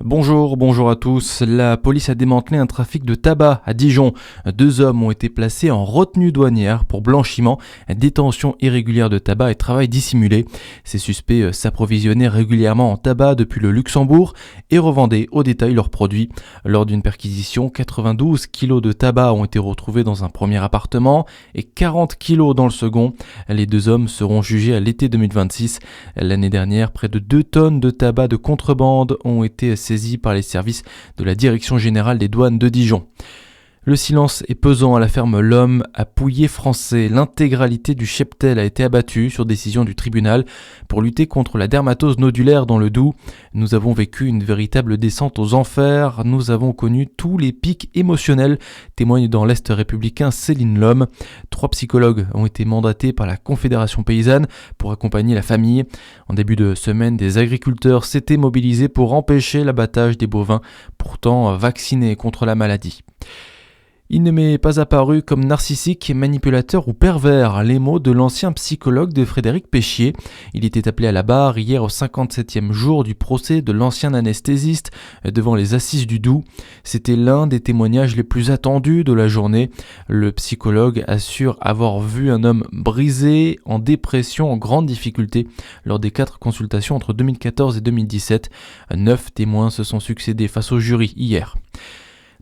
Bonjour à tous. La police a démantelé un trafic de tabac à Dijon. 2 hommes ont été placés en retenue douanière pour blanchiment, détention irrégulière de tabac et travail dissimulé. Ces suspects s'approvisionnaient régulièrement en tabac depuis le Luxembourg et revendaient au détail leurs produits. Lors d'une perquisition, 92 kilos de tabac ont été retrouvés dans un premier appartement et 40 kilos dans le second. Les 2 hommes seront jugés à l'été 2026. L'année dernière, près de 2 tonnes de tabac de contrebande ont été saisis par les services de la Direction générale des douanes de Dijon. Le silence est pesant à la ferme L'Homme à Pouilly-Français. L'intégralité du cheptel a été abattue sur décision du tribunal pour lutter contre la dermatose nodulaire dans le Doubs. Nous avons vécu une véritable descente aux enfers. Nous avons connu tous les pics émotionnels, témoigne dans l'Est républicain Céline L'Homme. 3 psychologues ont été mandatés par la Confédération paysanne pour accompagner la famille. En début de semaine, des agriculteurs s'étaient mobilisés pour empêcher l'abattage des bovins, pourtant vaccinés contre la maladie. Il ne m'est pas apparu comme narcissique, manipulateur ou pervers, les mots de l'ancien psychologue de Frédéric Péchier. Il était appelé à la barre hier au 57e jour du procès de l'ancien anesthésiste devant les assises du Doubs. C'était l'un des témoignages les plus attendus de la journée. Le psychologue assure avoir vu un homme brisé, en dépression, en grande difficulté lors des 4 consultations entre 2014 et 2017. 9 témoins se sont succédés face au jury hier.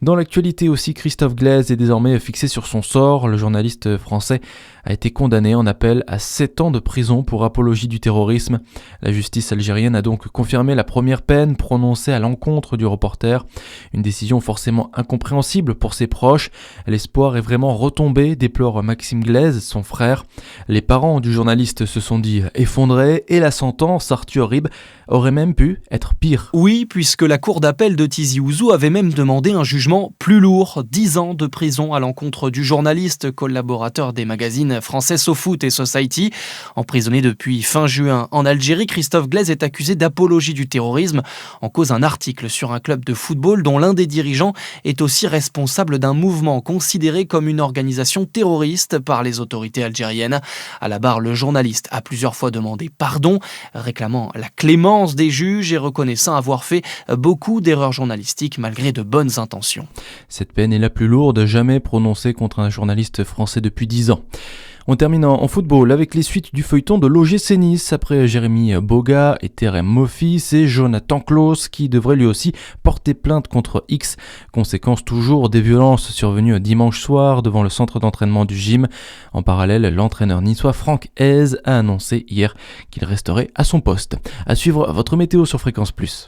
Dans l'actualité aussi, Christophe Glaise est désormais fixé sur son sort. Le journaliste français a été condamné en appel à 7 ans de prison pour apologie du terrorisme. La justice algérienne a donc confirmé la première peine prononcée à l'encontre du reporter. Une décision forcément incompréhensible pour ses proches. L'espoir est vraiment retombé, déplore Maxime Glaise, son frère. Les parents du journaliste se sont dit effondrés et la sentence, Arthur Rib, aurait même pu être pire. Oui, puisque la cour d'appel de Tizi Ouzou avait même demandé un jugement plus lourd, 10 ans de prison à l'encontre du journaliste, collaborateur des magazines français SoFoot et Society. Emprisonné depuis fin juin en Algérie, Christophe Glaise est accusé d'apologie du terrorisme. En cause un article sur un club de football dont l'un des dirigeants est aussi responsable d'un mouvement considéré comme une organisation terroriste par les autorités algériennes. À la barre, le journaliste a plusieurs fois demandé pardon, réclamant la clémence des juges et reconnaissant avoir fait beaucoup d'erreurs journalistiques malgré de bonnes intentions. Cette peine est la plus lourde jamais prononcée contre un journaliste français depuis 10 ans. On termine en football avec les suites du feuilleton de l'OGC Nice après Jérémy Boga et Terem Moffi, c'est Jonathan Klaus qui devrait lui aussi porter plainte contre X. Conséquence toujours des violences survenues dimanche soir devant le centre d'entraînement du gym. En parallèle, l'entraîneur niçois Franck Hez a annoncé hier qu'il resterait à son poste. À suivre votre météo sur Fréquence Plus.